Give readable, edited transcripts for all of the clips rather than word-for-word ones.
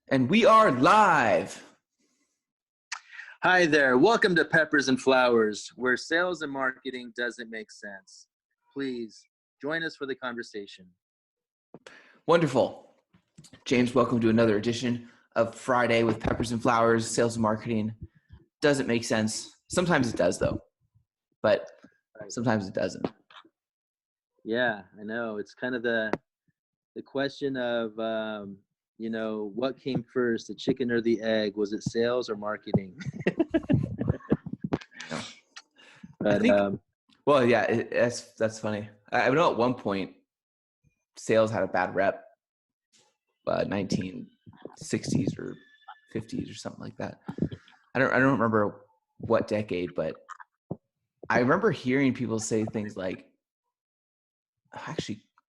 And we are live. Hi there. Welcome to Peppers and Flowers, where sales and marketing doesn't make sense. Please join us for the conversation. Wonderful. James, welcome to another edition of Friday with Peppers and Flowers. Sales and marketing doesn't make sense. Sometimes it does, though, but sometimes it doesn't. Yeah, I know. It's kind of the question of, what came first, the chicken or the egg? Was it sales or marketing? I think, that's funny. I know at one point, sales had a bad rep, 1960s or 50s or something like that. I don't remember what decade, but I remember hearing people say things like,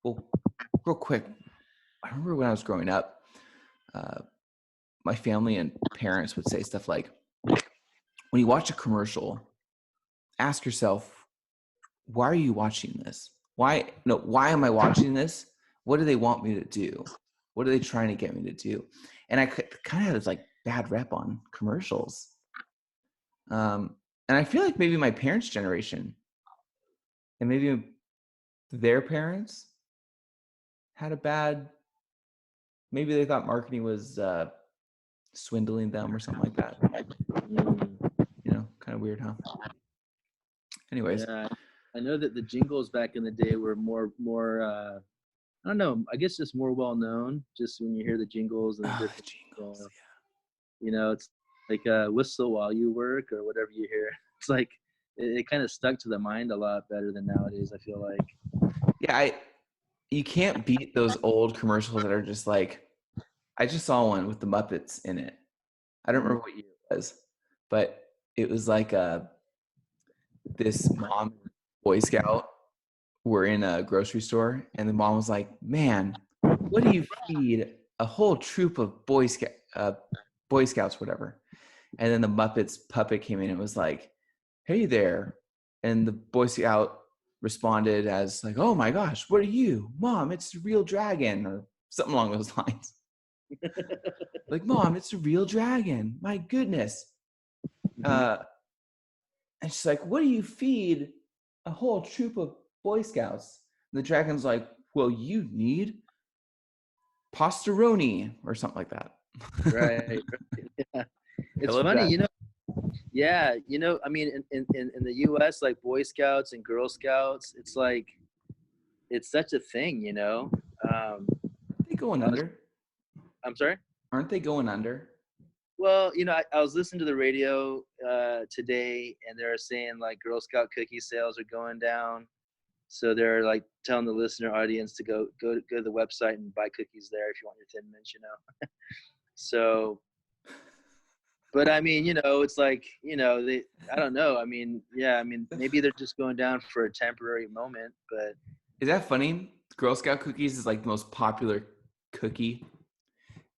real quick, I remember when I was growing up, my family and parents would say stuff like, when you watch a commercial, ask yourself, why are you watching this? Why am I watching this? What do they want me to do? What are they trying to get me to do? And I kind of had this like bad rep on commercials. And I feel like maybe my parents' generation and maybe their parents had a bad, maybe they thought marketing was swindling them or something like that. Kind of weird, huh? Anyways. Yeah, I know that the jingles back in the day were more I don't know, I guess just more well known, just when you hear the jingles and the different jingles, it's like whistle while you work or whatever you hear. It's like it kind of stuck to the mind a lot better than nowadays, I feel like. Yeah, you can't beat those old commercials that are just like, I just saw one with the Muppets in it. I don't remember what year it was, but it was like this mom and Boy Scout were in a grocery store, and the mom was like, man, what do you feed a whole troop of Boy Scouts, whatever? And then the Muppets puppet came in and was like, hey there. And the Boy Scout responded as like, oh my gosh, what are you? Mom, it's a real dragon, or something along those lines. Like, Mom, it's a real dragon. My goodness. And she's like, what do you feed a whole troop of Boy Scouts? And the dragon's like, well, you need pastaroni or something like that. Right. Yeah. It's funny, that. I mean, in the U.S., like Boy Scouts and Girl Scouts, it's like, it's such a thing. Aren't they going under? I'm sorry? Aren't they going under? Well, I was listening to the radio today, and they're saying like Girl Scout cookie sales are going down. So they're like telling the listener audience to go to the website and buy cookies there if you want your Thin Mints, So, but I mean, it's like, I don't know. I mean, maybe they're just going down for a temporary moment, but. Is that funny? Girl Scout cookies is like the most popular cookie.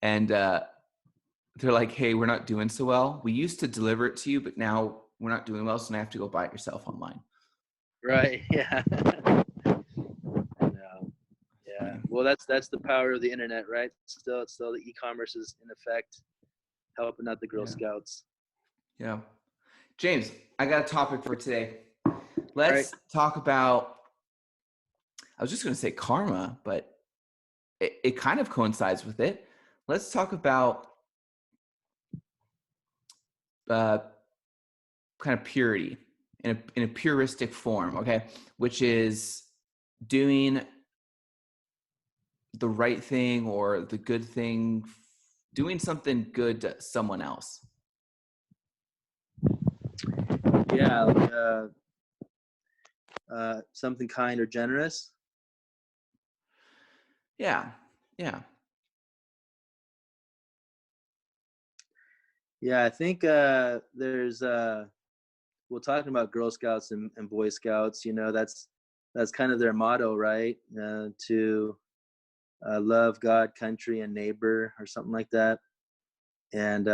And they're like, hey, we're not doing so well. We used to deliver it to you, but now we're not doing well, so now you have to go buy it yourself online. Right, yeah. I know. Yeah. Well, that's the power of the internet, right? Still the e-commerce is in effect helping out the Girl Scouts. Yeah. James, I got a topic for today. Let's talk about, I was just going to say karma, but it kind of coincides with it. Let's talk about kind of purity in a puristic form, okay? Which is doing the right thing or the good thing, doing something good to someone else. Yeah, like something kind or generous. Yeah. Yeah, I think there's we're talking about Girl Scouts and Boy Scouts. That's kind of their motto, right? To love God, country, and neighbor, or something like that. And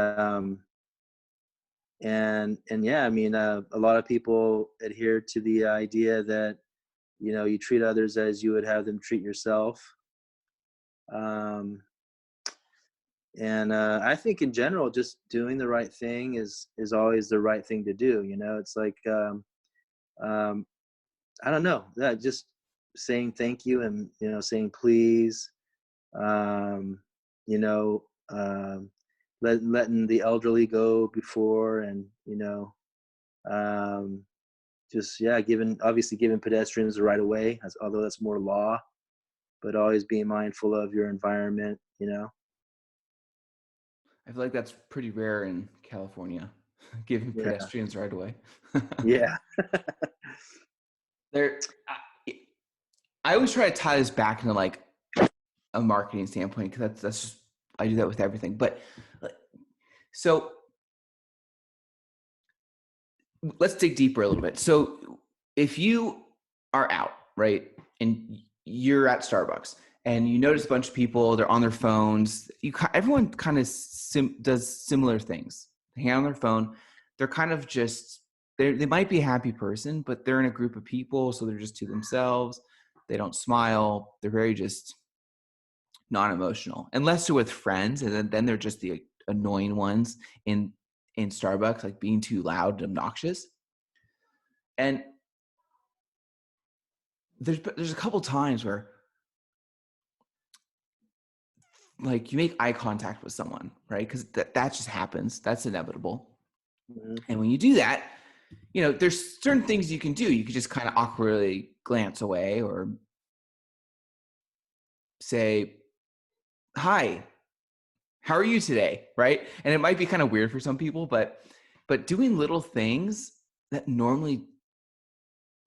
yeah, I mean, a lot of people adhere to the idea that you treat others as you would have them treat yourself. And I think in general, just doing the right thing is always the right thing to do. You know, it's like um, I don't know, that just saying thank you and saying please, um, you know, letting the elderly go before, and um, just yeah, giving pedestrians the right of way, although that's more law, but always being mindful of your environment. You know. I feel like that's pretty rare in California, giving Yeah. pedestrians right away. Yeah. There, I always try to tie this back into like a marketing standpoint because that's just, I do that with everything. But so let's dig deeper a little bit. So if you are out, right, and you're at Starbucks and you notice a bunch of people, they're on their phones. Everyone kind of does similar things. They hang on their phone. They're kind of just they might be a happy person, but they're in a group of people, so they're just to themselves. They don't smile. They're very just non-emotional, unless they're with friends, and then they're just the annoying ones in Starbucks, like being too loud and obnoxious. And there's a couple times where like you make eye contact with someone, right? Because that just happens. That's inevitable. Hmm. And when you do that, there's certain things you can do. You could just kind of awkwardly glance away or say, "Hi, how are you today?" Right? And it might be kind of weird for some people, but doing little things that normally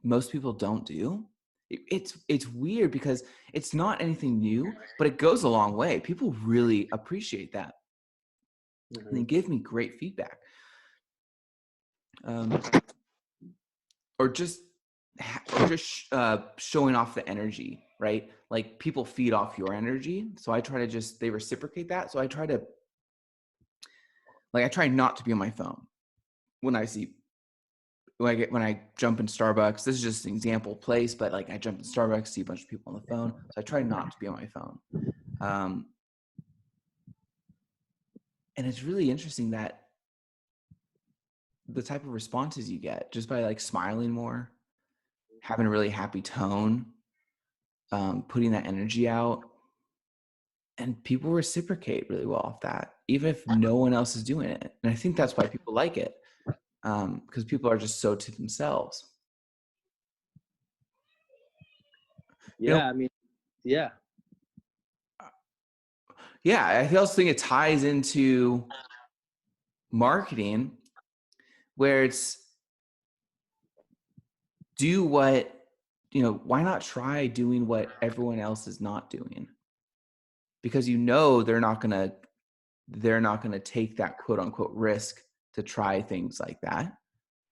most people don't do, it's weird because it's not anything new, but it goes a long way. People really appreciate that, and Hmm. they give me great feedback. Um, or just showing off the energy, right? Like people feed off your energy, so I try to just they reciprocate that. So I try not to be on my phone when I see when I jump in Starbucks. This is just an example place, but like I jump in Starbucks, see a bunch of people on the phone, so I try not to be on my phone. Um, and it's really interesting that the type of responses you get just by like smiling more, having a really happy tone, putting that energy out, and people reciprocate really well off that, even if no one else is doing it. And I think that's why people like it, because people are just so to themselves. You know, Yeah. I mean, yeah. yeah, I also think it ties into marketing, where it's do what why not try doing what everyone else is not doing, because they're not gonna take that quote unquote risk to try things like that,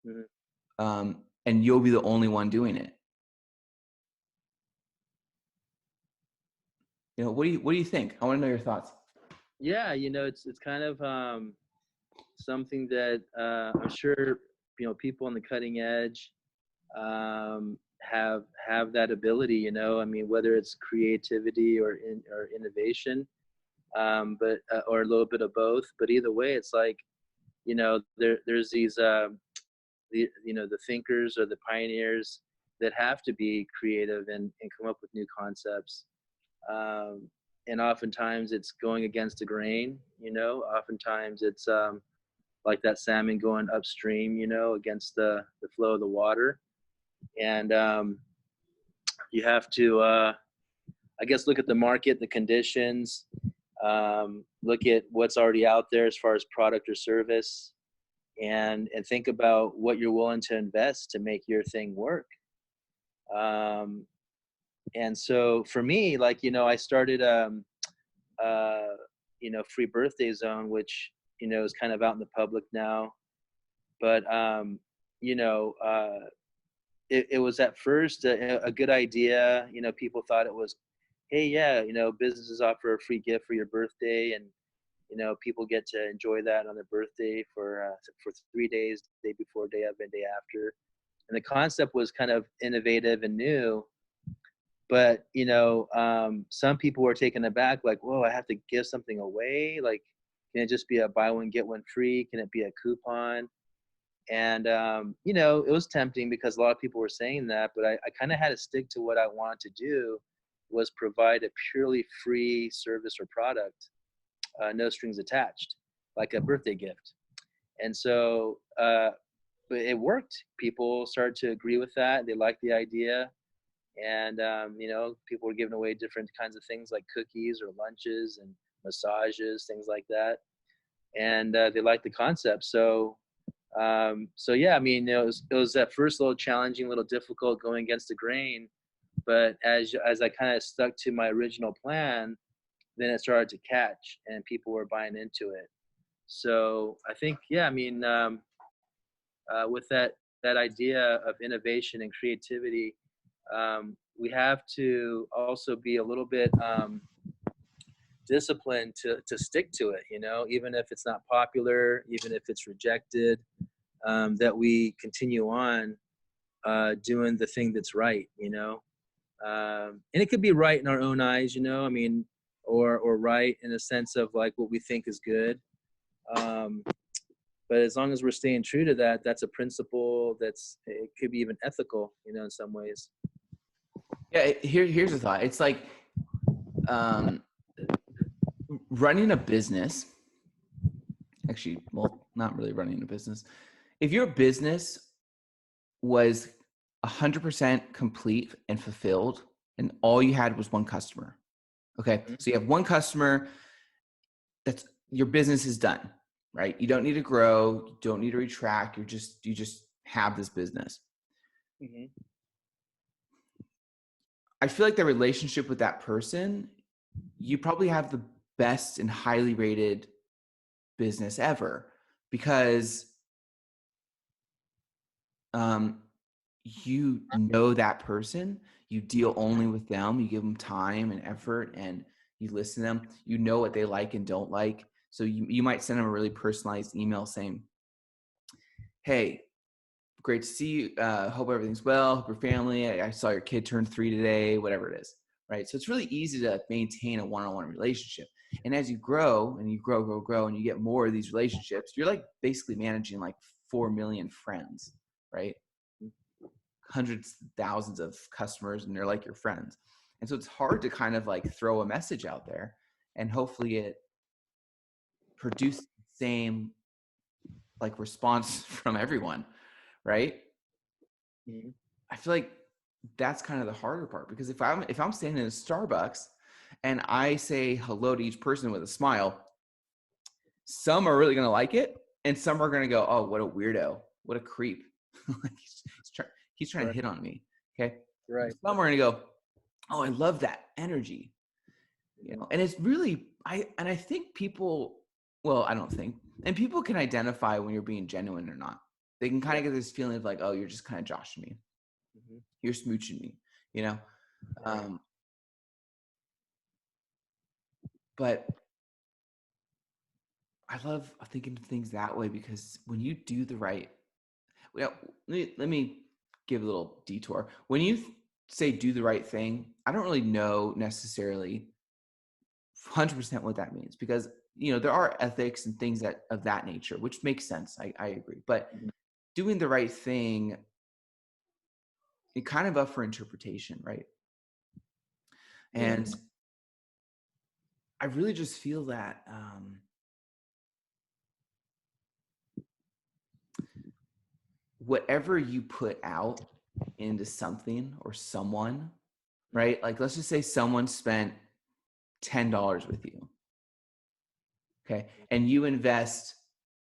Mhm. and you'll be the only one doing it. What do you think? I want to know your thoughts. Yeah, it's kind of something that I'm sure people on the cutting edge have that ability. I mean, whether it's creativity or innovation, but or a little bit of both. But either way, it's like there's these the thinkers or the pioneers that have to be creative and come up with new concepts. And oftentimes it's going against the grain. Oftentimes it's like that salmon going upstream, against the flow of the water. And you have to, I guess, look at the market, the conditions, look at what's already out there as far as product or service, and think about what you're willing to invest to make your thing work. Um, and so for me, like, I started, uh, free birthday zone, which, is kind of out in the public now. But, you know, it was at first a good idea. People thought it was, hey, yeah, businesses offer a free gift for your birthday, and people get to enjoy that on their birthday for 3 days, day before, day of, and day after. And the concept was kind of innovative and new, But, some people were taken aback, like, "Whoa, I have to give something away? Like, can it just be a buy one, get one free? Can it be a coupon?" And, it was tempting because a lot of people were saying that, but I kind of had to stick to what I wanted to do was provide a purely free service or product, no strings attached, like a birthday gift. And so, but it worked. People started to agree with that. They liked the idea. And, people were giving away different kinds of things like cookies or lunches and massages, things like that. And they liked the concept. So yeah, I mean, it was at first a little challenging, a little difficult going against the grain, but as I kind of stuck to my original plan, then it started to catch, and people were buying into it. So I think, yeah, I mean, with that idea of innovation and creativity, we have to also be a little bit disciplined to stick to it. Even if it's not popular, even if it's rejected, that we continue on doing the thing that's right. And it could be right in our own eyes. I mean, or right in a sense of like what we think is good. Um, but as long as we're staying true to that, that's a principle it could be even ethical, in some ways. Yeah, here's a thought. It's like um, running a business. Actually, well, not really running a business. If your business was 100% complete and fulfilled, and all you had was one customer, okay, Mhm. so you have one customer. That's your business is done, right? You don't need to grow. You don't need to retract. You just have this business. Mhm. I feel like the relationship with that person, you probably have the best and highly rated business ever because um, you know that person. You deal only with them. You give them time and effort, and you listen to them. You know what they like and don't like. So you might send them a really personalized email saying, "Hey, great to see you. Hope everything's well. Hope your family. I saw your kid turn 3 today, whatever it is." Right. So it's really easy to maintain a one-on-one relationship. And as you grow and you grow, and you get more of these relationships, you're like basically managing like 4 million friends, right? Hundreds, thousands of customers, and they're like your friends. And so it's hard to kind of like throw a message out there and hopefully it produces the same like response from everyone, right? Mhm. I feel like that's kind of the harder part because if I'm standing in a Starbucks and I say hello to each person with a smile, some are really going to like it and some are going to go, "Oh, what a weirdo, what a creep." Like he's trying to Right. hit on me. Okay. Right. Some are going to go, "Oh, I love that energy." Mhm. And it's really I think people, well, I don't think, and people can identify when you're being genuine or not. They can kind Yeah. of get this feeling of like, "Oh, you're just kind of joshing me. Mhm. You're smooching me," you know? Right. Um, but I love thinking of things that way because when you do the right, well, let me give a little detour. When you say do the right thing, I don't really know necessarily 100% what that means because there are ethics and things that of that nature, which makes sense. I agree, but Mhm. doing the right thing, it kind of up for interpretation, right? Yeah. And I really just feel that whatever you put out into something or someone, Mhm. right? Like let's just say someone spent $10 with you, okay? And you invest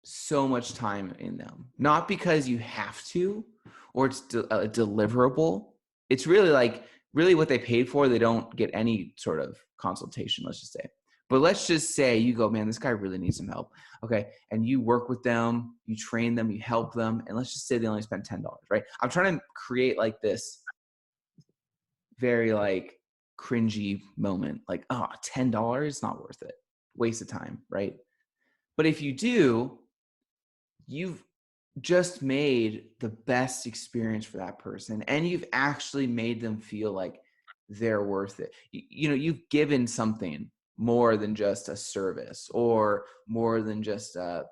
so much time in them, not because you have to or it's a deliverable. It's really like really what they paid for. They don't get any sort of consultation, let's just say. But let's just say you go, "Man, this guy really needs some help." Okay. And you work with them, you train them, you help them. And let's just say they only spent $10, right? I'm trying to create like this very like cringy moment, like, oh, $10, not worth it. Waste of time, right? But if you do, you've just made the best experience for that person and you've actually made them feel like they're worth it. You know, you've given something more than just a service or more than just a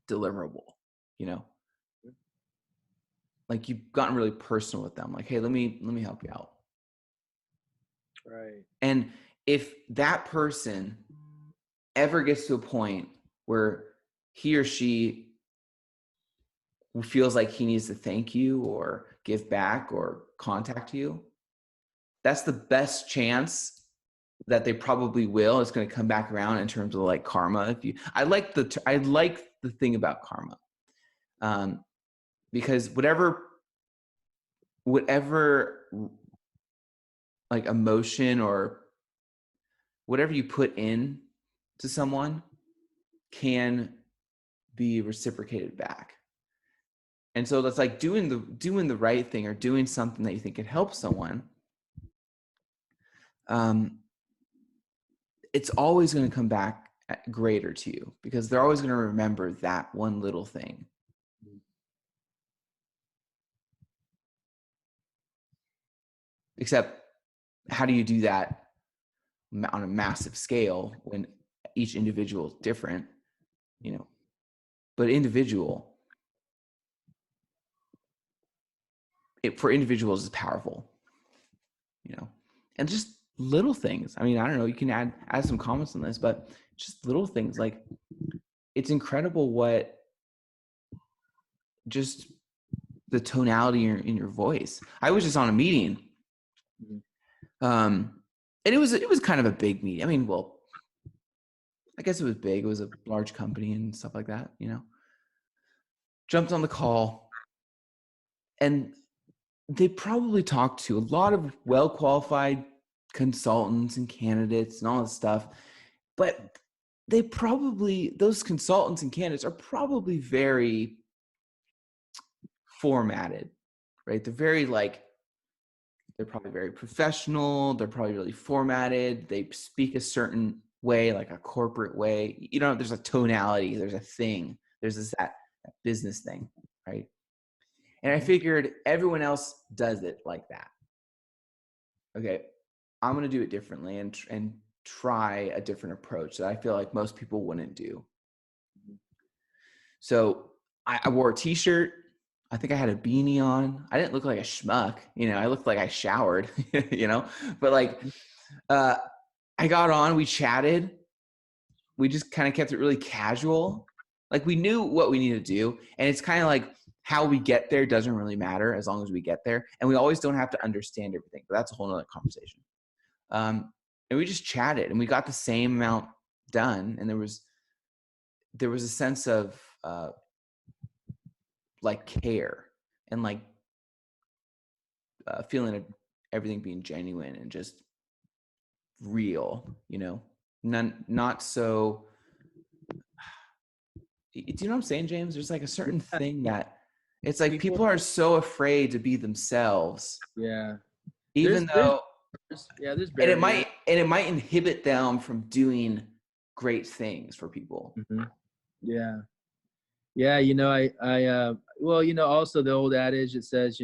deliverable, you know, like you've gotten really personal with them. Like, hey, let me help you out. Right. And if that person ever gets to a point where he or she feels like he needs to thank you or give back or contact you, that's the best chance that they probably will. It's going to come back around in terms of like karma. If you, I like the thing about karma, because whatever like emotion or whatever you put in to someone can be reciprocated back. And so that's like doing the right thing or doing something that you think could help someone. It's always going to come back greater to you because they're always going to remember that one little thing. Except, how do you do that on a massive scale when each individual is different, you know? But individual, for individuals is powerful, you know? And just little things. I mean, I don't know, you can add some comments on this, but just little things. Like, it's incredible what just the tonality in your voice. I was just on a meeting, and it was kind of a big meeting. I mean, well, I guess it was big. It was a large company and stuff like that, you know. Jumped on the call, and they probably talked to a lot of well-qualified consultants and candidates and all this stuff, but those consultants and candidates are probably very formatted, right? They're probably very professional. They're probably really formatted. They speak a certain way, like a corporate way. You know, there's a tonality, there's a thing, there's that business thing, right? And I figured everyone else does it like that. Okay, I'm going to do it differently and try a different approach that I feel like most people wouldn't do. So I wore a t-shirt. I think I had a beanie on. I didn't look like a schmuck, you know, I looked like I showered, you know, but like, I got on, we chatted. We just kind of kept it really casual. Like, we knew what we needed to do. And it's kind of like how we get there doesn't really matter as long as we get there. And we always don't have to understand everything, but that's a whole nother conversation. And we just chatted and we got the same amount done. And there was a sense of, like, care and like feeling of everything being genuine and just real, you know, not so. Do you know what I'm saying, James? There's like a certain Yeah. thing that it's like People. people are so afraid to be themselves, Yeah. even though, There's and barriers. it might inhibit them from doing great things for people. Mm-hmm. Yeah. Yeah, well, also the old adage that says,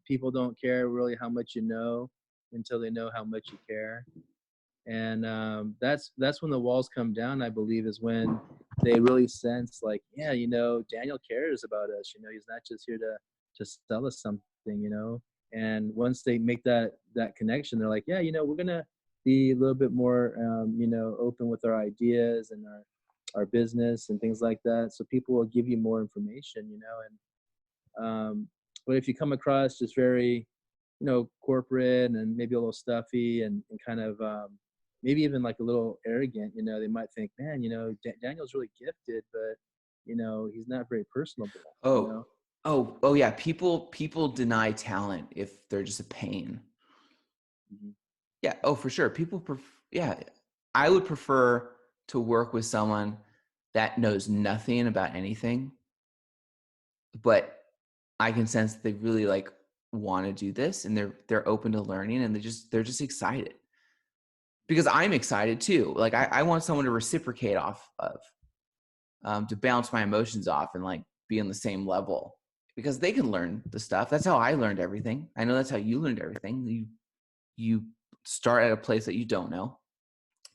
people don't care really how much you know until they know how much you care. And that's when the walls come down, I believe, is when they really sense like, yeah, Daniel cares about us. He's not just here to sell us something. And once they make that connection, they're like, yeah, we're gonna be a little bit more, open with our ideas and our business and things like that. So people will give you more information, but if you come across just very, corporate and maybe a little stuffy and kind of maybe even like a little arrogant, they might think, man, Daniel's really gifted, but he's not very personable. Oh, oh yeah. People deny talent if they're just a pain. Mm-hmm. Yeah. Oh, for sure. Yeah. I would prefer to work with someone that knows nothing about anything, but I can sense that they really like want to do this and they're open to learning and they're just excited because I'm excited too. Like, I want someone to reciprocate off of, to bounce my emotions off and like be on the same level because they can learn the stuff. That's how I learned everything. I know that's how you learned everything. you start at a place that you don't know,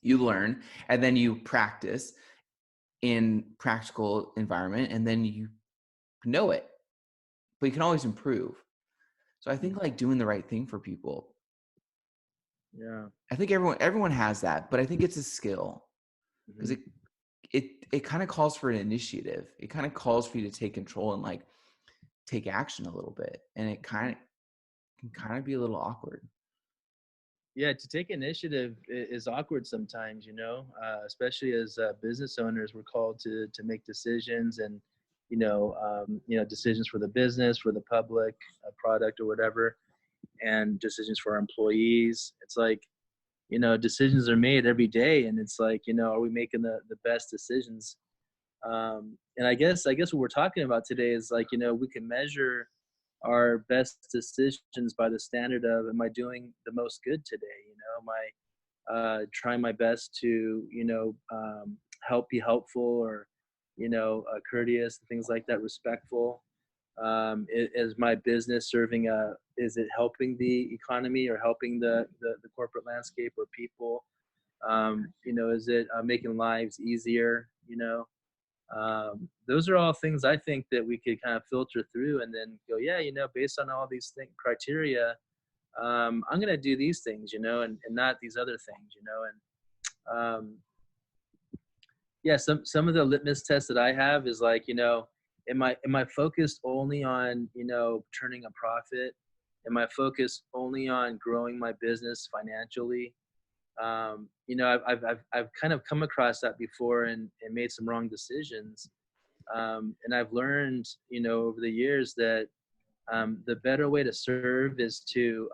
you learn, and then you practice in practical environment, and then you know it, but you can always improve. So I think like doing the right thing for people, Yeah. I think everyone has that, but I think it's a skill because Hmm. it kind of calls for an initiative. It kind of calls for you to take control and like take action a little bit, and it kind of can kind of be a little awkward. Yeah, to take initiative is awkward sometimes, especially as business owners, we're called to make decisions and, decisions for the business, for the public, product or whatever, and decisions for our employees. It's like, decisions are made every day, and it's like, are we making the best decisions? And I guess what we're talking about today is like, we can measure our best decisions by the standard of, am I doing the most good today? Am I trying my best to, be helpful, or, courteous, things like that, respectful? Is my business serving is it helping the economy, or helping the corporate landscape or people? Is it making lives easier? Those are all things I think that we could kind of filter through and then go, yeah, based on all these criteria, I'm going to do these things, and not these other things, and yeah, some of the litmus tests that I have is like, am I focused only on, turning a profit? Am I focused only on growing my business financially? I've kind of come across that before, and made some wrong decisions. And I've learned, over the years that the better way to serve is to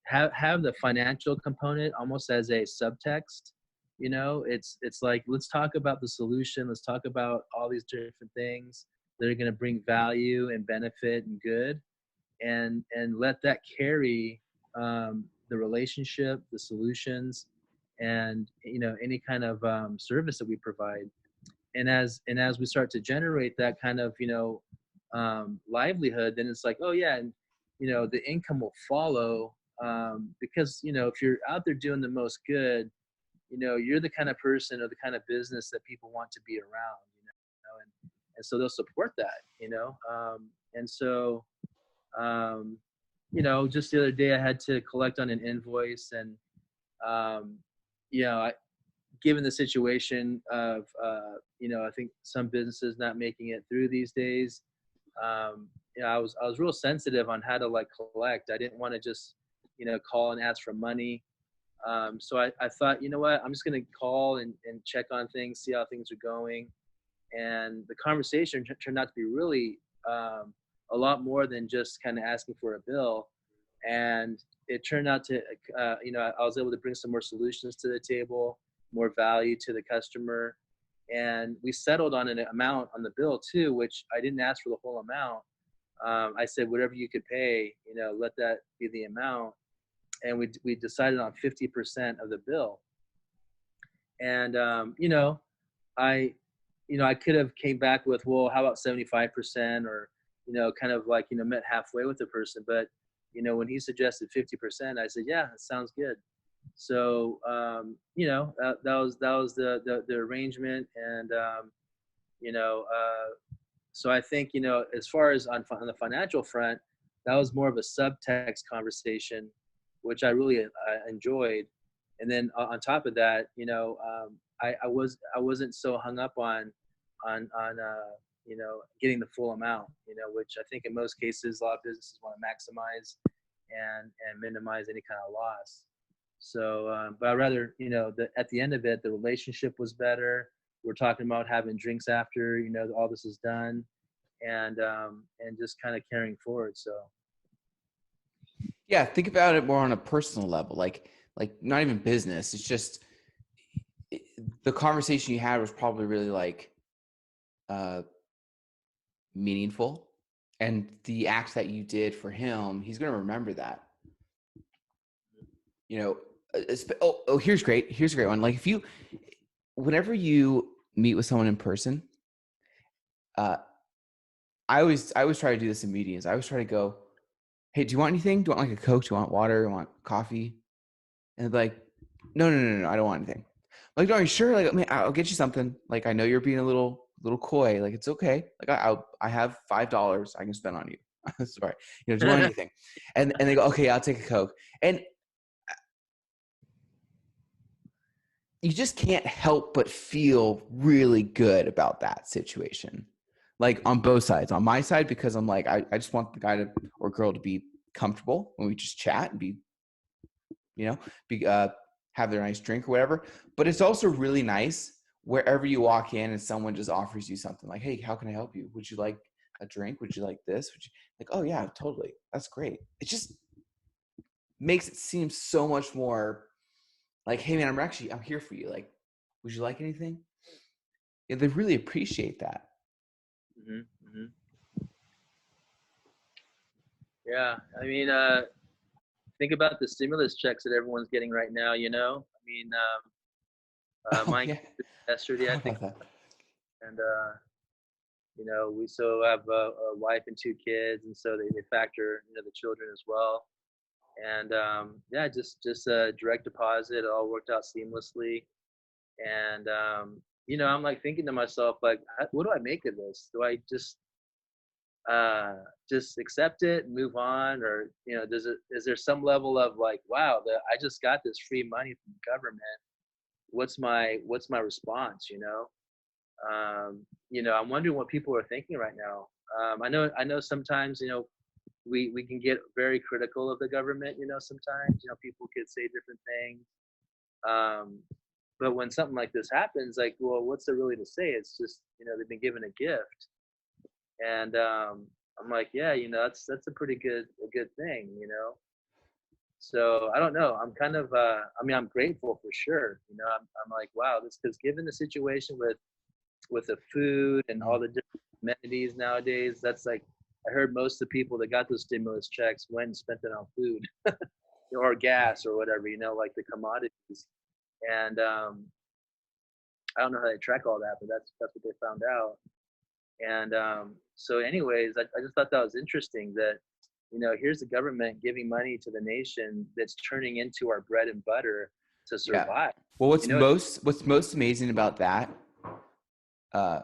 have the financial component almost as a subtext. It's like, let's talk about the solution. Let's talk about all these different things that are going to bring value and benefit and good, and let that carry the relationship, the solutions, and any kind of service that we provide. And as we start to generate that kind of livelihood, then it's like, oh yeah, and the income will follow, because if you're out there doing the most good, you're the kind of person or the kind of business that people want to be around, and so they'll support that, and so just the other day I had to collect on an invoice, and um, I, given the situation of I think some businesses not making it through these days, I was real sensitive on how to like collect. I didn't want to just call and ask for money. So I thought, you know what, I'm just going to call and check on things, see how things are going. And the conversation turned out to be really a lot more than just kind of asking for a bill. And it turned out to, I was able to bring some more solutions to the table, more value to the customer. And we settled on an amount on the bill too, which I didn't ask for the whole amount. I said, whatever you could pay, let that be the amount. And we decided on 50% of the bill. And, I, I could have came back with, well, how about 75%, or, kind of like, met halfway with the person. But, when he suggested 50%, I said, yeah, that sounds good. So, that was the arrangement. And, you know, so I think, as far as on the financial front, that was more of a subtext conversation, which I really enjoyed. And then on top of that, I wasn't so hung up on getting the full amount, which I think in most cases a lot of businesses want to maximize and minimize any kind of loss. So, but I'd rather, at the end of it, the relationship was better. We're talking about having drinks after, all this is done, and just kind of carrying forward. So, Yeah, think about it more on a personal level, like not even business. It's just the conversation you had was probably really like uh meaningful, and the act that you did for him, he's going to remember that. You know, here's a great one. Like if you whenever you meet with someone in person, uh I always try to do this in meetings. I always try to go, hey, do you want anything? Do you want like a Coke? Do you want water? Do you want coffee? And they're like, no, I don't want anything. I'm like, no, are you sure? Like, I mean, I'll get you something. Like, I know you're being a little coy. Like, it's okay. Like, I have $5 I can spend on you. Sorry. Do you want anything? And they go, okay, I'll take a Coke. And you just can't help but feel really good about that situation. Like on both sides. On my side, because I'm like, I just want the guy or girl to be comfortable when we just chat and be, be have their nice drink or whatever. But it's also really nice wherever you walk in and someone just offers you something like, hey, how can I help you? Would you like a drink? Would you like this? Would you like, oh yeah, totally. That's great. It just makes it seem so much more like, hey man, I'm here for you. Like, would you like anything? Yeah, they really appreciate that. Hmm. Hmm. Yeah, I mean, think about the stimulus checks that everyone's getting right now. I mean, Oh mine yeah, yesterday, I forgot think, about that. and we so have a wife and two kids, and so they factor the children as well. And yeah, just a direct deposit, it all worked out seamlessly. And I'm like thinking to myself, like, what do I make of this? Do I just accept it and move on, or is there some level of like, wow, I just got this free money from the government? What's my response? I'm wondering what people are thinking right now. I know sometimes we can get very critical of the government. Sometimes people could say different things. Um, but when something like this happens, like, well, what's there really to say? It's just they've been given a gift, and I'm like, yeah, that's a good thing. So I don't know. I'm kind of I mean, I'm grateful for sure. I'm like, wow, this, because given the situation with the food and all Mm. the different amenities nowadays, that's like, I heard most of the people that got those stimulus checks went and spent it on food or gas or whatever, like the commodities. And I don't know how they track all that, but that's what they found out. And so, anyways, I just thought that was interesting that here's the government giving money to the nation that's turning into our bread and butter to Yeah. survive. Well, You know, what's most amazing about that, uh,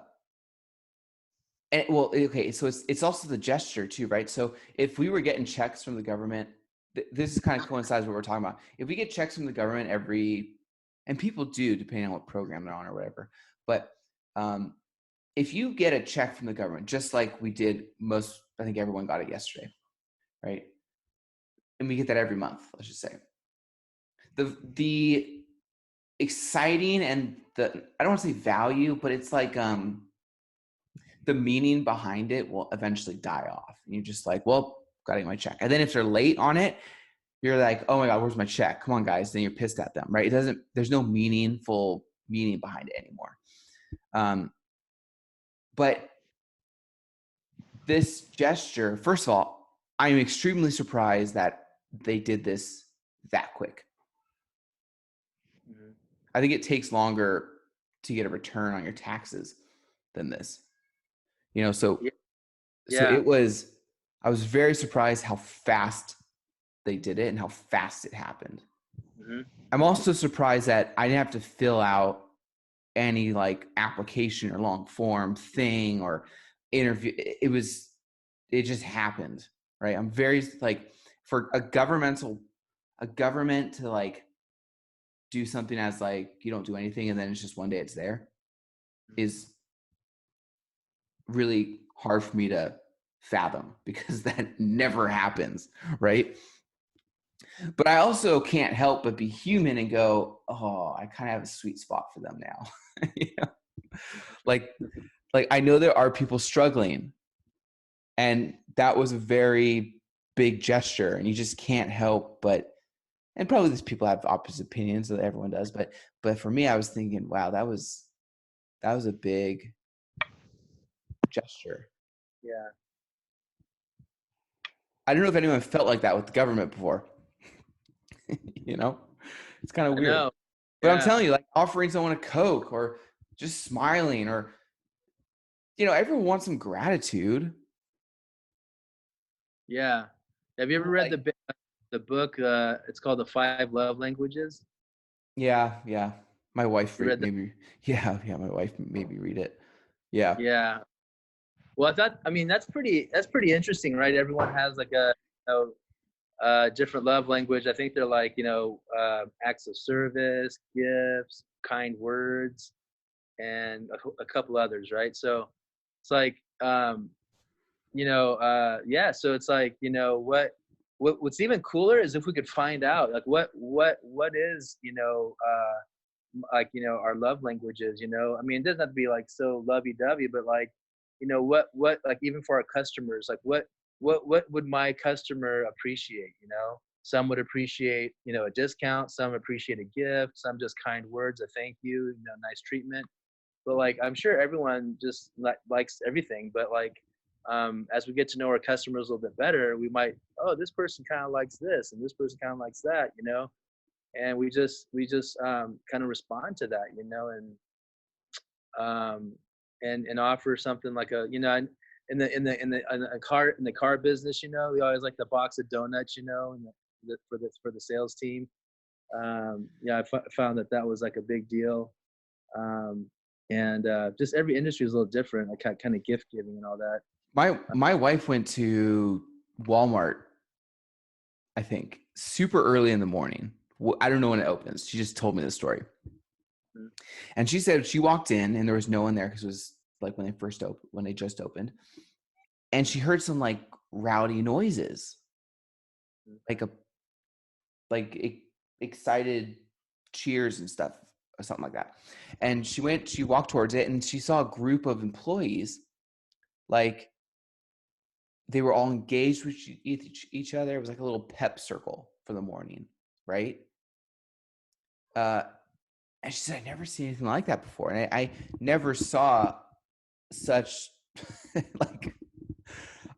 and well, okay, so it's also the gesture too, right? So if we were getting checks from the government, this is kind of coincides with what we're talking about. If we get checks from the government and people do, depending on what program they're on or whatever, but um, if you get a check from the government, just like we did I think everyone got it yesterday, right? And we get that every month, let's just say. The exciting and I don't want to say value, but it's like the meaning behind it will eventually die off. And you're just like, well, gotta get my check. And then if they're late on it, you're like, oh my God, where's my check? Come on, guys. Then you're pissed at them, right? There's no meaningful meaning behind it anymore. But this gesture, first of all, I'm extremely surprised that they did this that quick. mhm. I think it takes longer to get a return on your taxes than this. So Yeah, so yeah. I was very surprised how fast they did it and how fast it happened. Hmm. I'm also surprised that I didn't have to fill out any like application or long form thing or interview. It just happened, right? I'm very like, for a government to like do something as like you don't do anything and then it's just one day it's there is really hard for me to fathom because that never happens, right? But I also can't help but be human and go, oh, I kind of have a sweet spot for them now. You know? like like I know there are people struggling, and that was a very big gesture, and you just can't help but, and probably these people have opposite opinions that everyone does, but for me I was thinking, wow, that was a big gesture. Yeah, I don't know if anyone felt like that with the government before. you know it's kind of I weird, know. but I'm Yeah, telling you, like offering someone a Coke or just smiling, or everyone wants some gratitude. yeah. Have you ever Well, read like, the book? It's called The Five Love Languages. yeah, yeah. My wife You read that? maybe, yeah, yeah. My wife maybe read it. Yeah. Yeah. Well, I mean, that's pretty interesting, right? Everyone has like a, you know, different love language. I think they're like, acts of service, gifts, kind words, and a couple others, right? So it's like, yeah. So it's like, what's even cooler is if we could find out like what is, like, our love languages, I mean, it doesn't have to be like so lovey-dovey, but like, what like even for our customers, like what would my customer appreciate, some would appreciate, a discount, some appreciate a gift, some just kind words, a thank you, nice treatment. But like, I'm sure everyone just likes everything, but like, as we get to know our customers a little bit better, we might, oh, this person kind of likes this and this person kind of likes that, and we just kind of respond to that, um, and offer something like a, in the car business, we always like the box of donuts, and for the sales team. Yeah, found that was like a big deal. Um, and just every industry is a little different, like kind of gift giving and all that. My wife went to Walmart, I think, super early in the morning. I don't know when it opens. She just told me the story. Mhm. And she said she walked in and there was no one there because it was like when they just opened. And she heard some like rowdy noises, like a like excited cheers and stuff or something like that. And she walked towards it and she saw a group of employees, like they were all engaged with each other. It was like a little pep circle for the morning, right? Uh, and she said, I never seen anything like that before. And I never saw such like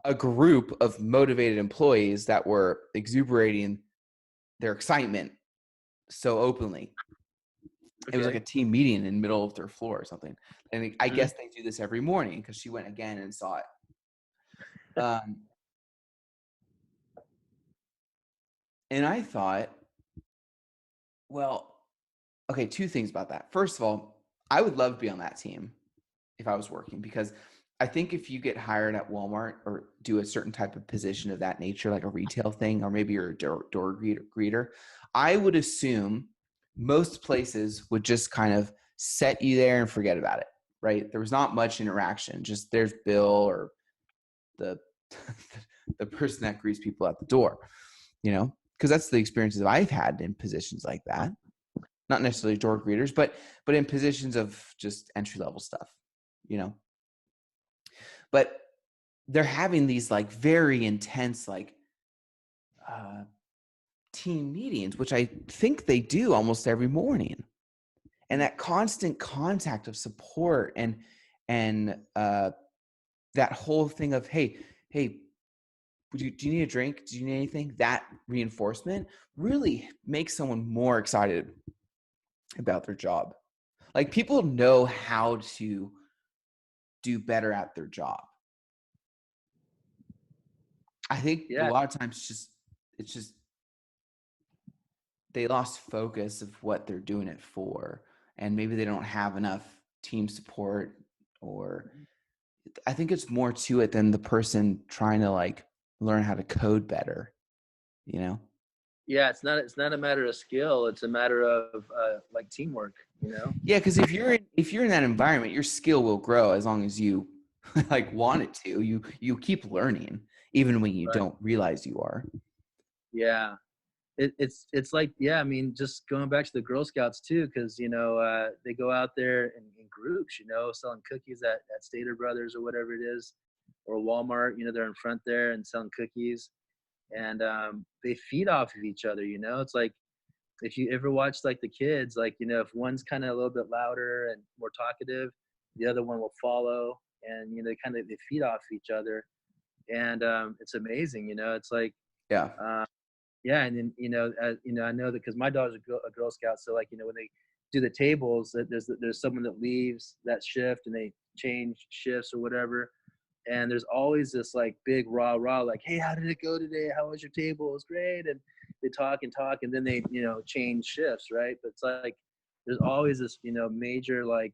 a group of motivated employees that were exuberating their excitement so openly. It was like a Okay. team meeting in the middle of their floor or something. And I Hmm. guess they do this every morning because she went again and saw it. Um, and I thought, well, okay, two things about that. First of all, I would love to be on that team if I was working, because I think if you get hired at Walmart or do a certain type of position of that nature, like a retail thing, or maybe you're a door greeter, I would assume most places would just kind of set you there and forget about it, right? There was not much interaction. Just there's Bill or the the person that greets people at the door, because that's the experiences I've had in positions like that. Not necessarily door greeters, but in positions of just entry level stuff, you know. But they're having these like very intense like uh, team meetings, which I think they do almost every morning, and that constant contact of support and that whole thing of hey, do you need a drink? Do you need anything? That reinforcement really makes someone more excited about their job. Like people know how to do better at their job. I think a Yeah. lot of times it's just they lost focus of what they're doing it for, and maybe they don't have enough team support, or I think it's more to it than the person trying to like learn how to code better, you know? Yeah. It's not a matter of skill. It's a matter of like teamwork. Yeah, because if you're in that environment, your skill will grow as long as you like want it to. You keep learning even when you Right. don't realize you are. Yeah. It's like, yeah, I mean, just going back to the Girl Scouts too, because they go out there in groups, selling cookies at Stater Brothers or whatever it is, or Walmart. They're in front there and selling cookies, and they feed off of each other. It's like if you ever watch like the kids, like if one's kind of a little bit louder and more talkative, the other one will follow, and they feed off each other, and it's amazing. It's like. Yeah. Um, yeah, and then I know that because my daughter's a Girl Scout, so like when they do the tables, that there's someone that leaves that shift and they change shifts or whatever. and there's always this like big rah rah, like, hey, how did it go today? How was your table? It was great. And they talk and talk, and then they, change shifts, right? But it's like there's always this, major like,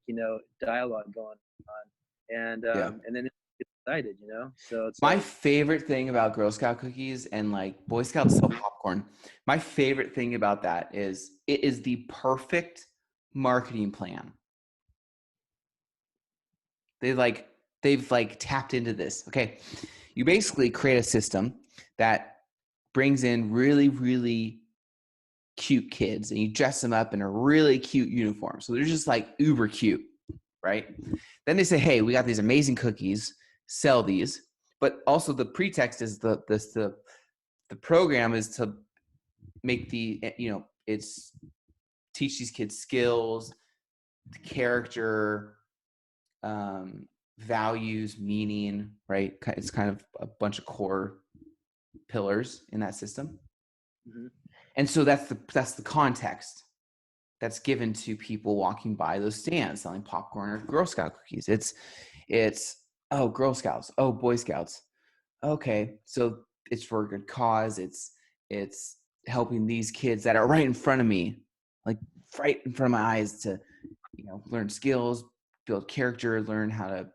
dialogue going on, Yeah. and then it's excited, So it's My like, favorite thing about Girl Scout cookies and like Boy Scouts sell popcorn, my favorite thing about that is it is the perfect marketing plan. They've like tapped into this. Okay. You basically create a system that brings in really, really cute kids and you dress them up in a really cute uniform. So they're just like uber cute, right? Then they say, hey, we got these amazing cookies, sell these. But also the pretext is the program is to make it's teach these kids skills, the character, values, meaning, right? It's kind of a bunch of core pillars in that system. mm-hmm. And so that's the context that's given to people walking by those stands selling popcorn or Girl Scout cookies. It's oh, Girl Scouts, oh, Boy Scouts. Okay, so it's for a good cause. It's helping these kids that are right in front of me, like right in front of my eyes, to learn skills, build character, learn how to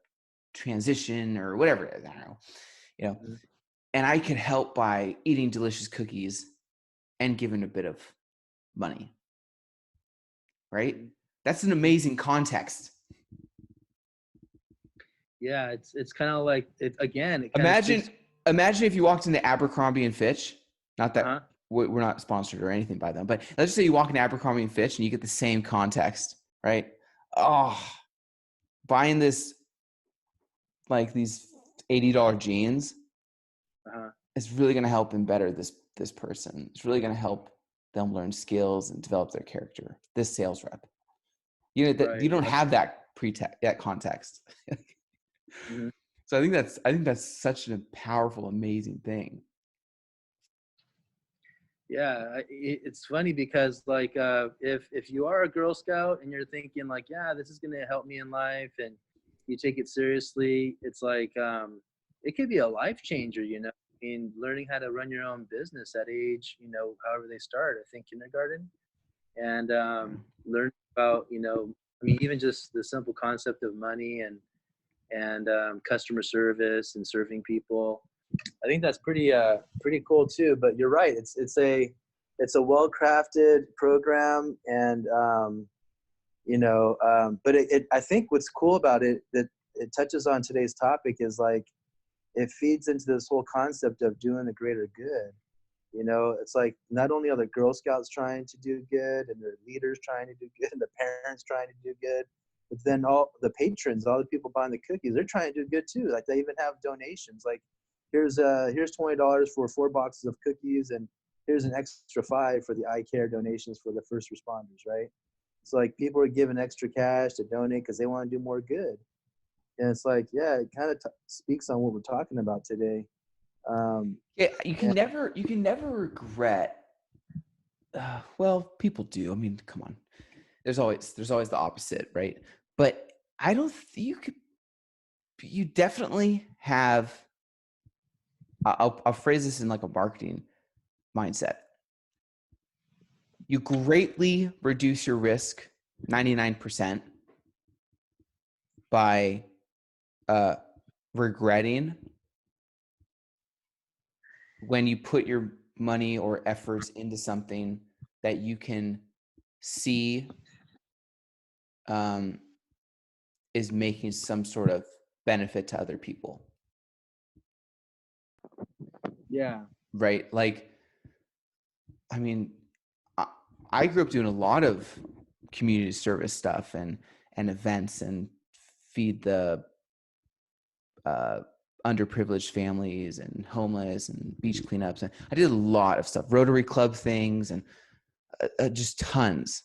transition or whatever it is. I don't know, Mm-hmm. and I could help by eating delicious cookies and giving a bit of money, right? Mm-hmm. That's an amazing context. Yeah, it's kind of like it again. It kind of Imagine, speaks. imagine if you walked into Abercrombie and Fitch. Not Uh that huh. we're not sponsored or anything by them, but let's just say you walk into Abercrombie and Fitch and you get the same context, right? Oh, buying this like these $80 jeans Uh huh. is really going to help and better this person. It's really going to help them learn skills and develop their character. This sales rep, that Right. you don't Right. have that context. Mm-hmm. So I think that's such a powerful, amazing thing. Yeah, it's funny because like if you are a Girl Scout and you're thinking like, yeah, this is gonna help me in life, and you take it seriously, it's like it could be a life changer. I mean, learning how to run your own business at age, however they start, I think kindergarten, and learn about, I mean, even just the simple concept of money and customer service and serving people. I think that's pretty cool too. But you're right. It's a well crafted program, and but I think what's cool about it that it touches on today's topic is like it feeds into this whole concept of doing the greater good. It's like not only are the Girl Scouts trying to do good and their leaders trying to do good and the parents trying to do good, but then all the patrons, all the people buying the cookies, they're trying to do good too. Like they even have donations. Like here's $20 for 4 boxes of cookies, and here's an extra 5 for the eye care donations for the first responders, right? So like people are giving extra cash to donate because they want to do more good. And it's like, yeah, it kind of speaks on what we're talking about today. Um, Yeah, you and can never regret. Well, people do. I mean, come on. There's always the opposite, right? But I don't. You could. You definitely have. I'll phrase this in like a marketing mindset. You greatly reduce your risk 99% by uh, regretting when you put your money or efforts into something that you can see um, is making some sort of benefit to other people, yeah. right? Like, I mean, I grew up doing a lot of community service stuff and events and feed the uh, underprivileged families and homeless and beach cleanups, and I did a lot of stuff, Rotary Club things, and just tons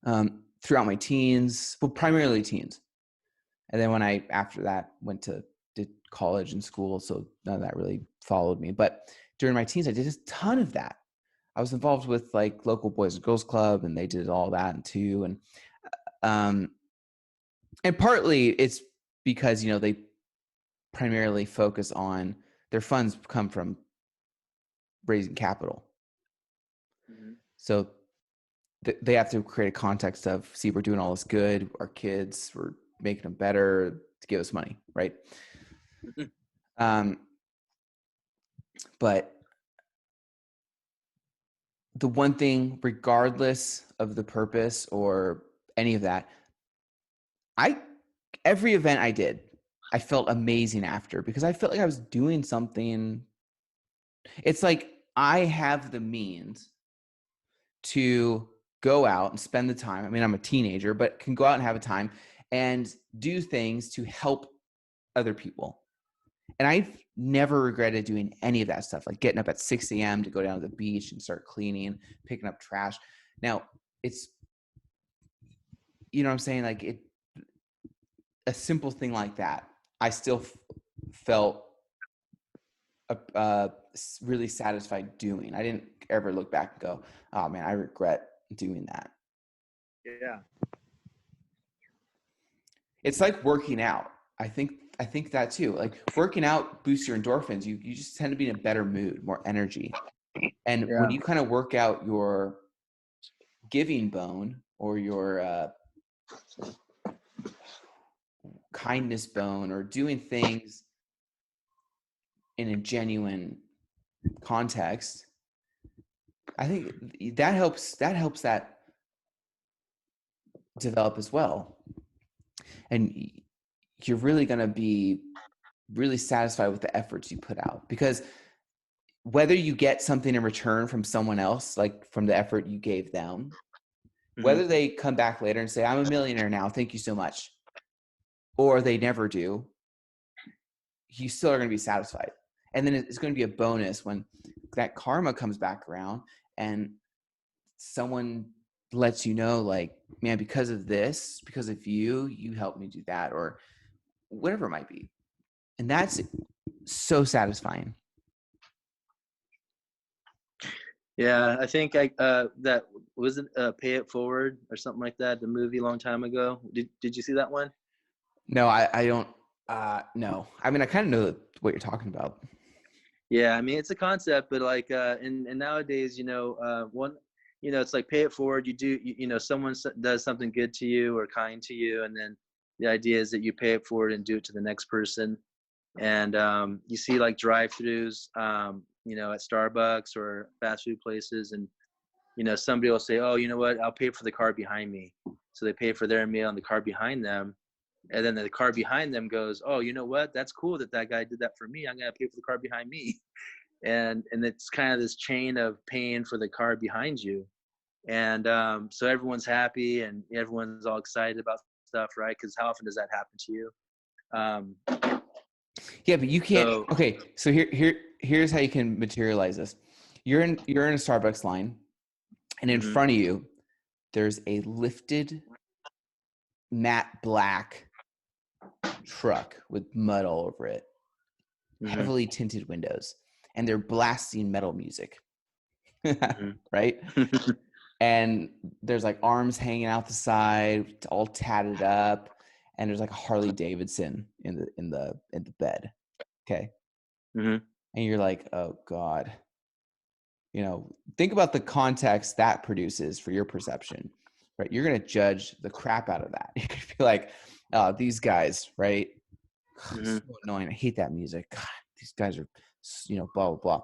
Mm-hmm. throughout my teens, well, primarily teens. And then when I, after that, went to did college and school, so none of that really followed me. But during my teens, I did a ton of that. I was involved with like local Boys and Girls Club, and they did all that too. Um, and partly it's because, you know, they primarily focus on their funds come from raising capital. Mm-hmm. So they have to create a context of, see, we're doing all this good, our kids, we're making them better to give us money, right? But the one thing, regardless of the purpose or any of that, every event I did, I felt amazing after, because I felt like I was doing something. It's like I have the means to go out and spend the time. I mean, I'm a teenager, but can go out and have a time and do things to help other people. And I've never regretted doing any of that stuff, like getting up at 6 a.m. to go down to the beach and start cleaning, picking up trash. Now, it's, you know what I'm saying? Like, a simple thing like that, I still felt really satisfied doing. I didn't ever look back and go, oh man, I regret doing that. Yeah. It's like working out. I think that too. Like, working out boosts your endorphins. You just tend to be in a better mood, more energy. And when Yeah. you kind of work out your giving bone, or your kindness bone, or doing things in a genuine context, I think that helps that develop as well. And you're really going to be really satisfied with the efforts you put out, because whether you get something in return from someone else, like from the effort you gave them, Mm-hmm. whether they come back later and say, I'm a millionaire now, thank you so much, or they never do, you still are going to be satisfied. And then it's going to be a bonus when that karma comes back around and someone lets you know, like, man, because of this, because of you, you helped me do that, or whatever it might be. And that's so satisfying. Yeah, I think that wasn't Pay It Forward or something like that. The movie a long time ago. Did you see that one? No, I don't. No, I mean, I kind of know what you're talking about. Yeah, I mean it's a concept, but like and nowadays, one, it's like pay it forward. You do, someone does something good to you or kind to you, and then the idea is that you pay it forward and do it to the next person. And you see like drive-throughs, at Starbucks or fast food places, and somebody will say, oh, you know what, I'll pay for the car behind me. So they pay for their meal and the car behind them. And then the car behind them goes, oh, you know what, that's cool that guy did that for me. I'm going to pay for the car behind me. And it's kind of this chain of paying for the car behind you. And so everyone's happy and everyone's all excited about stuff, right? Because how often does that happen to you? Yeah, but you can't. So Okay, so here's how you can materialize this. You're in a Starbucks line, and in mhm, front of you, there's a lifted matte black truck with mud all over it, mhm, heavily tinted windows, and they're blasting metal music, mhm. right? And there's like arms hanging out the side, all tatted up, and there's like a Harley Davidson in the bed. Okay, Mhm. and you're like, oh god, think about the context that produces for your perception, right? You're gonna judge the crap out of that. You're gonna be like, oh, these guys, right? So Mhm. annoying. I hate that music. God, these guys are, blah blah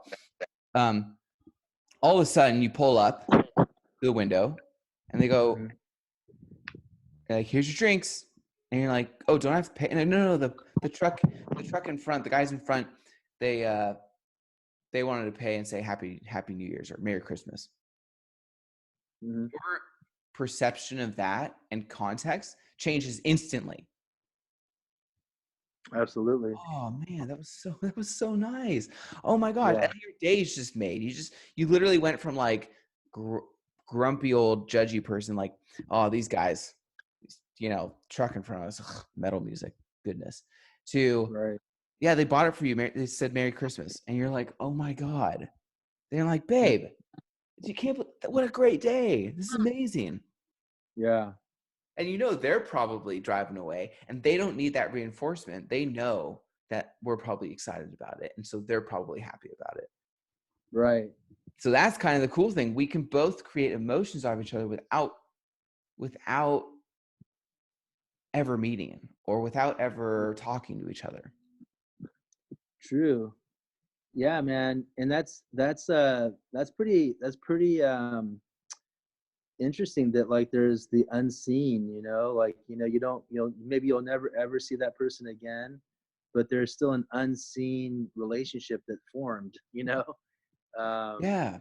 blah. All of a sudden, you pull up to the window, and they go, Mhm. like, here's your drinks, and you're like, oh, don't I have to pay? And no, the truck in front, the guys in front, they wanted to pay and say happy New Year's or Merry Christmas. Mhm. Your perception of that and context changes instantly. Absolutely. Oh man, that was so nice. Oh my gosh, Yeah. and your day's just made. You literally went from like grumpy old judgy person, like, oh, these guys, truck in front of us, ugh, metal music, goodness, to, Right. yeah, they bought it for you. They said Merry Christmas, and you're like, oh my god. They're like, babe, you can't. What a great day! This is amazing. Yeah. And you know, they're probably driving away and they don't need that reinforcement. They know that we're probably excited about it. And so they're probably happy about it. Right. So that's kind of the cool thing. We can both create emotions of each other without ever meeting or without ever talking to each other. True. Yeah, man. And that's pretty interesting that like there's the unseen, like, you don't, maybe you'll never ever see that person again, but there's still an unseen relationship that formed, Um, Yeah.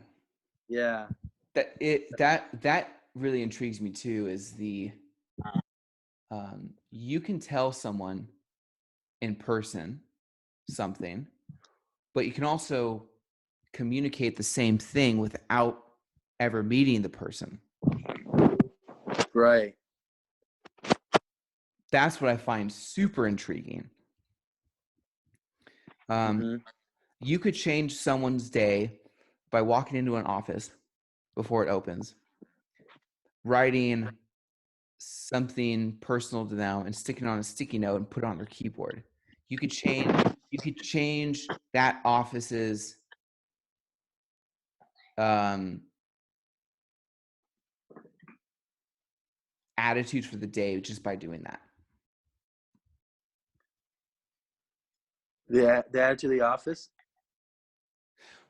yeah. That really intrigues me too, is you can tell someone in person something, but you can also communicate the same thing without ever meeting the person. Right. That's what I find super intriguing. Hmm. You could change someone's day by walking into an office before it opens, writing something personal to them and sticking it on a sticky note and put it on their keyboard. You could change that office's um, attitude for the day just by doing that. The add to the office.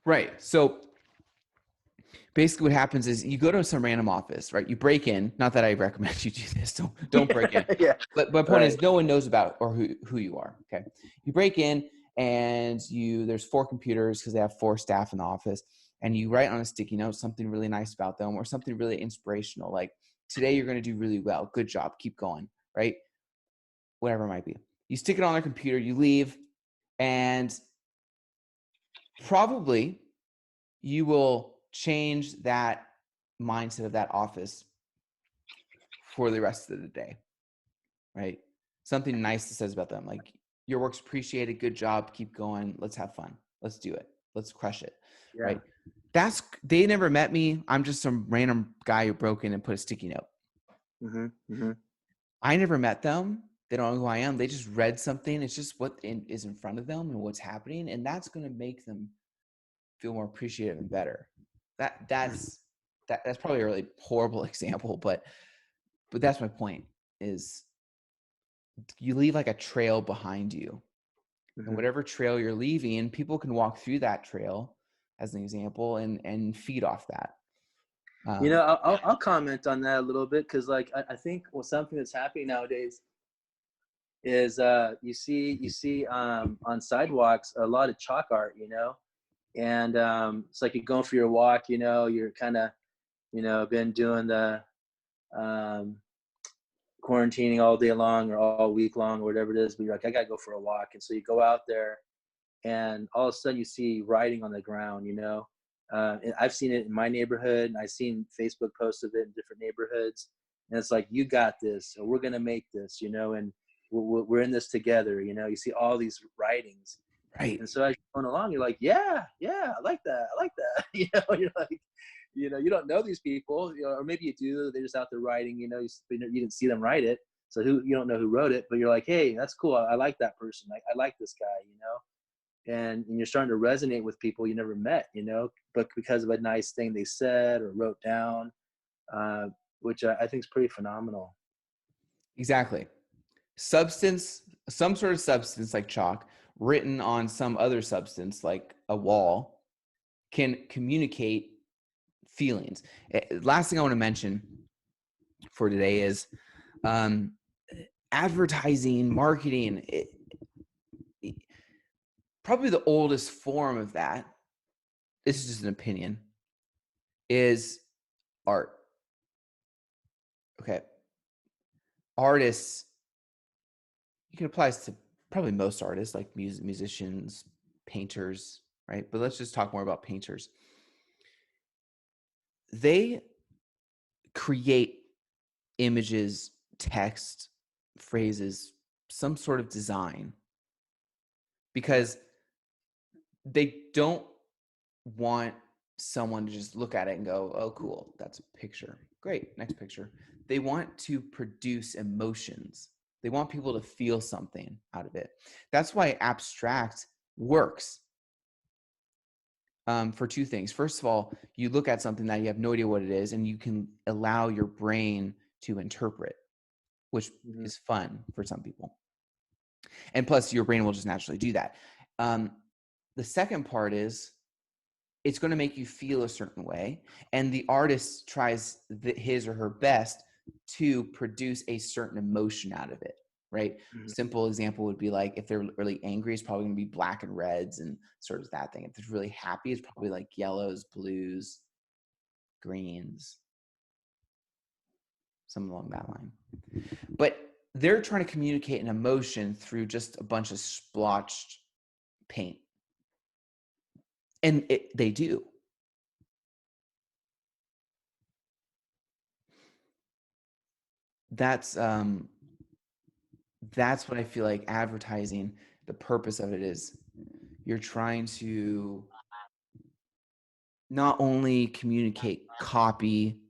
Right. So basically what happens is you go to some random office, right? You break in, not that I recommend you do this, don't break in. Yeah. But my point Right. is no one knows about or who you are. Okay. You break in and there's 4 computers because they have 4 staff in the office, and you write on a sticky note something really nice about them or something really inspirational, like today you're going to do really well. Good job. Keep going. Right. Whatever it might be. You stick it on their computer, you leave, and probably you will change that mindset of that office for the rest of the day, right? Something nice that says about them, like your work's appreciated, good job, keep going, let's have fun, let's do it, let's crush it, Yeah. right? They never met me. I'm just some random guy who broke in and put a sticky note. Hmm. Hmm. I never met them. They don't know who I am. They just read something. It's just what is in front of them and what's happening, and that's going to make them feel more appreciative and better. That's probably a really horrible example, but that's my point. Is you leave like a trail behind you, and Hmm. whatever trail you're leaving, people can walk through that trail as an example and feed off that. I'll comment on that a little bit because, like, I think something that's happening nowadays is you see on sidewalks a lot of chalk art, and it's like you're going for your walk, you're kind of been doing the um, quarantining all day long or all week long or whatever it is, but you're like, I gotta go for a walk, and so you go out there and all of a sudden you see writing on the ground, and I've seen it in my neighborhood, and I've seen Facebook posts of it in different neighborhoods, and it's like, you got this, or we're gonna make this, and we're in this together. You see all these writings, Right. and so as you're going along, you're like, yeah, yeah, I like that, I like that. You're like, you don't know these people, or maybe you do, they're just out there writing, you didn't see them write it, so you don't know who wrote it, but you're like, hey, that's cool, I like that person, I like this guy, and you're starting to resonate with people you never met, but because of a nice thing they said or wrote down, uh, which I think is pretty phenomenal. Exactly. Substance, some sort of substance like chalk, written on some other substance like a wall, can communicate feelings. Last thing I want to mention for today is um, advertising, marketing. Probably the oldest form of that, this is just an opinion, is art. Okay. Artists, you can apply this to probably most artists, like musicians, painters, right? But let's just talk more about painters. They create images, text, phrases, some sort of design Yeah. because they don't want someone to just look at it and go, oh, cool, that's a picture. Great, next picture. they want to produce emotions. They want people to feel something out of it. That's why abstract works, for two things. First of all, you look at something that you have no idea what it is, and you can allow your brain to interpret, which Mm-hmm. is fun for some people. And plus, your brain will just naturally do that. The second part is it's going to make you feel a certain way, and the artist tries his or her best to produce a certain emotion out of it, right? Mm-hmm. Simple example would be like if they're really angry, it's probably going to be black and reds and sort of that thing. If they're really happy, it's probably like yellows, blues, greens, something along that line. But they're trying to communicate an emotion through just a bunch of splotched paint, and they do. That's what I feel like advertising, the purpose of it is you're trying to not only communicate copy,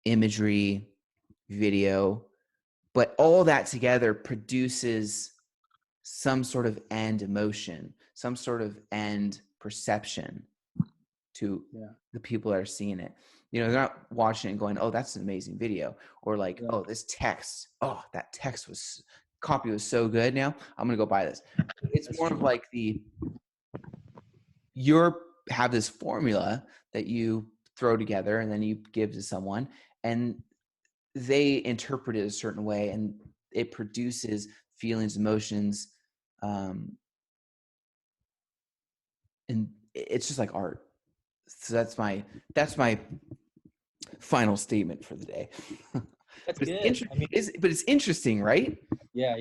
imagery, video, but all that together produces some sort of end emotion, some sort of end perception to the people that are seeing it. You know, they're not watching it and going, oh, that's an amazing video. Or like, oh, this text, oh, that text was, copy was so good. Now I'm going to go buy this. It's That's more true. of like you're have this formula that you throw together and then you give to someone and they interpret it a certain way and it produces feelings, emotions. And it's just like art. So that's my final statement for the day. That's But good. I mean, it's interesting, right? yeah,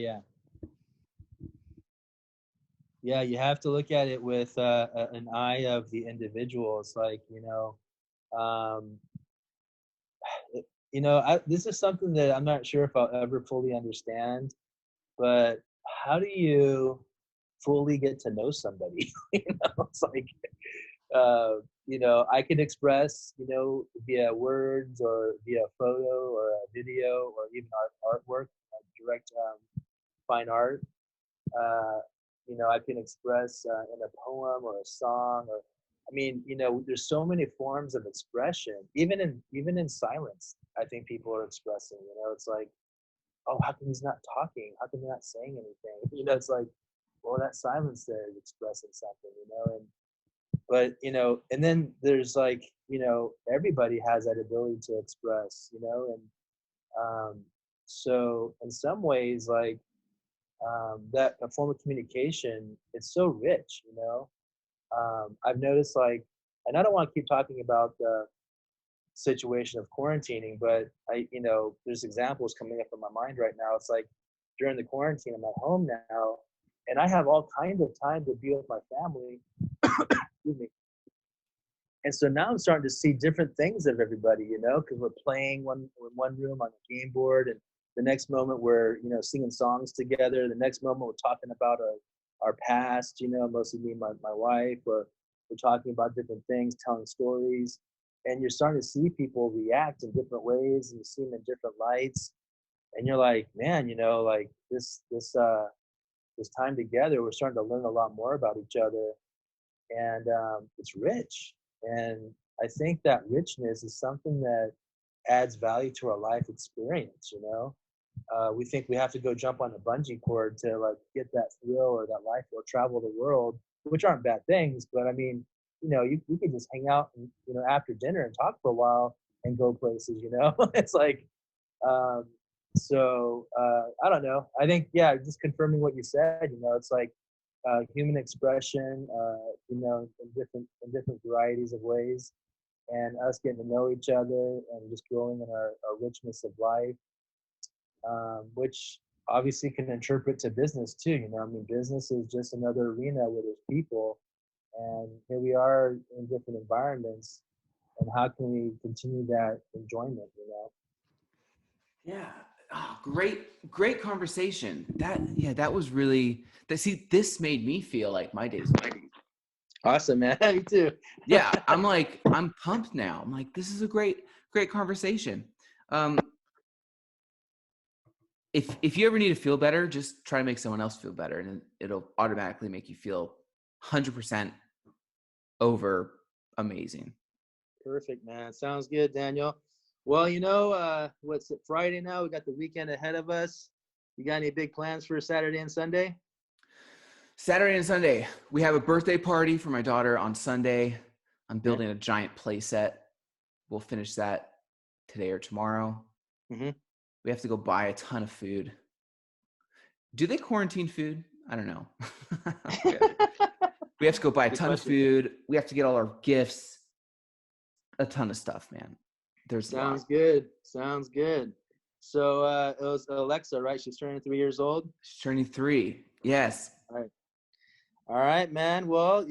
yeah. You have to look at it with an eye of the individual. It's like, um, this is something that I'm not sure if I'll ever fully understand. But how do you fully get to know somebody? It's like, I can express, via words or via photo or a video or even artwork, direct fine art. Uh, I can express in a poem or a song, or I mean, there's so many forms of expression, even in silence. I think people are expressing. It's like, oh, how come he's not talking? How come he's not saying anything? It's like, well, that silence there is expressing something, and and then there's like, everybody has that ability to express, and so in some ways, like, that a form of communication, it's so rich, I've noticed, like, and I don't want to keep talking about the situation of quarantining, but there's examples coming up in my mind right now. It's like during the quarantine, I'm at home now, and I have all kinds of time to be with my family. Excuse me. And so now I'm starting to see different things of everybody, because we're playing in one room on a game board, and the next moment we're, singing songs together. The next moment we're talking about our past, mostly me and my wife, or we're talking about different things, telling stories. And you're starting to see people react in different ways, and you see them in different lights. And you're like, man, like this time together, we're starting to learn a lot more about each other, and it's rich. And I think that richness is something that adds value to our life experience. We think we have to go jump on a bungee cord to like get that thrill or that life, or travel the world, which aren't bad things. But I mean, you could just hang out and, after dinner and talk for a while and go places. It's like, um, I don't know. I think, yeah, just confirming what you said. It's like human expression, in different varieties of ways, and us getting to know each other and just growing in our richness of life, which obviously can interpret to business too. I mean, business is just another arena where there's people, and here we are in different environments, and how can we continue that enjoyment? Yeah. Oh, great conversation. That was really this made me feel like my day's over. Awesome, man. Me too. Yeah, I'm pumped now. I'm like, this is a great conversation. if you ever need to feel better, just try to make someone else feel better, and it'll automatically make you feel 100% over amazing. Perfect, man. Sounds good, Daniel. Well, what's it, Friday now? We got the weekend ahead of us. You got any big plans for Saturday and Sunday? Saturday and Sunday, we have a birthday party for my daughter on Sunday. I'm Okay. building a giant play set. We'll finish that today or tomorrow. Mm-hmm. We have to go buy a ton of food. Do they quarantine food? I don't know. We have to go buy a Good ton of question. food. We have to get all our gifts. A ton of stuff, man. There's a lot. Sounds good. Sounds good. So it was Alexa, right? She's turning 3 years old. She's turning 3. Yes. All right. All right, man. Well,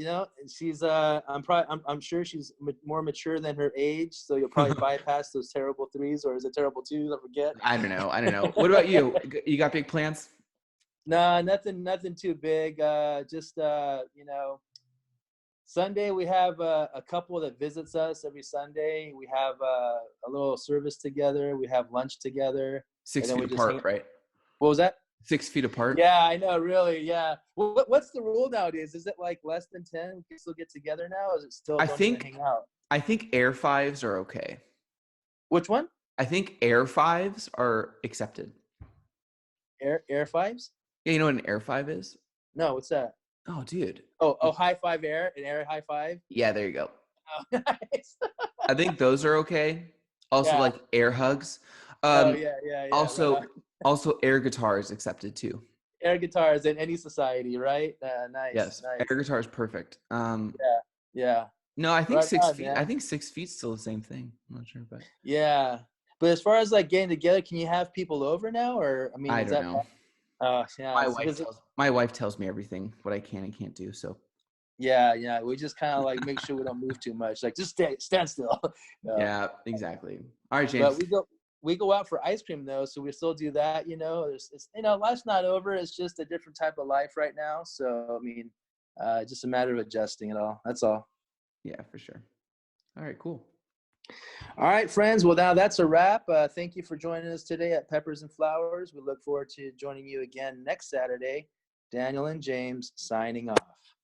she's I'm sure she's more mature than her age, so you'll probably bypass those terrible 3s, or is it terrible 2s? I forget. I don't know. What about you? You got big plans? No, nothing too big. Just Sunday we have a couple that visits us every Sunday. We have a little service together. We have lunch together, and 6 then feet we just apart, right? What was that? 6 feet apart. Yeah, I know. Really, yeah. What's the rule nowadays? Is it like less than 10? We can still get together now? Or is it still I don't even think hang out? I think Air 5s are okay. Which one? I think Air 5s are accepted. Air fives? Yeah, you know what an Air 5 is? No, what's that? Oh, dude. Oh, high five air, an air high five. Yeah, there you go. Oh, nice. I think those are okay. Also, Yeah. like air hugs. Oh Um, yeah. Right also, on. also air guitar is accepted too. Air guitars in any society, right? Nice, Yes, nice. air guitar is perfect. Yeah. No, I think Right six on, feet. I man. think 6 feet's still the same thing. I'm not sure, but Yeah. But as far as like getting together, can you have people over now, or I mean, I is don't that? know. Yeah. My wife tells me everything what I can and can't do. So Yeah. We just kind of like make sure we don't move too much. Like just stand still. No. yeah, exactly. All right, But James. we go out for ice cream though, so we still do that. It's life's not over. It's just a different type of life right now. So I mean, just a matter of adjusting it all. That's all. Yeah, for sure. All right, cool. All right, friends. Well, now that's a wrap. Thank you for joining us today at Peppers and Flowers. We look forward to joining you again next Saturday. Daniel and James signing off.